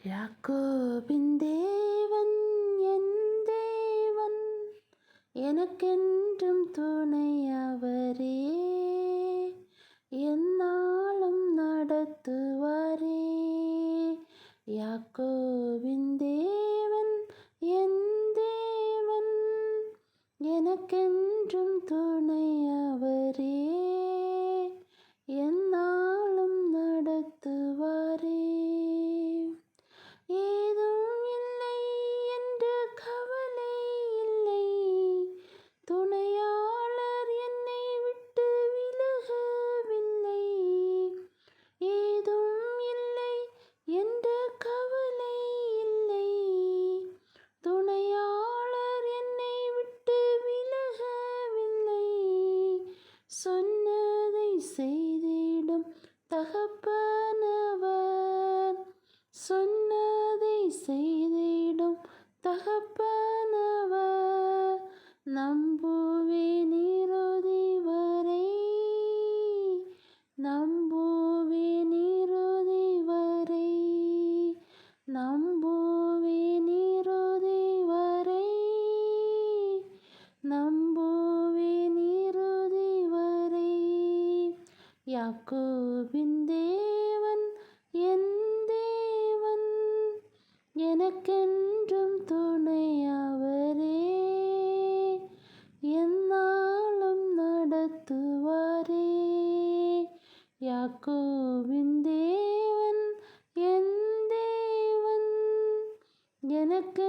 யாக்கோபின் தேவன் என் தேவன், எனக்கென்றும் துணையவரே, எந்நாளும் நடத்துவாரே. யாக்கோபின் தேவன் என் தேவன், எனக்கென்றும் துணையவரே, எந்நாளும் நடத்துவாரே. ஏதும் இல்லை என்று கவலை இல்லை, துணையாளர் என்னை விட்டு விலகவில்லை. ஏதும் இல்லை என்று கவலை இல்லை, துணையாளர் என்னை விட்டு விலகவில்லை. சொன்னதை செய்திடும் தகப்பனவர், சொன்னதை செய்திடும் தகப்பனவர், நம்புவேன் இறுதி வரை, நம்புவேன் இறுதி வரை, நம்புவேன் இறுதி வரை, நம்புவேன் இறுதி வரை. யாக்கோபின் தேவன் என் தேவன், எனக்கென்றும் துணையவரே, எந்நாளும் நடத்துவாரே. யாக்கோபின் தேவன் என் தேவன், எனக்கு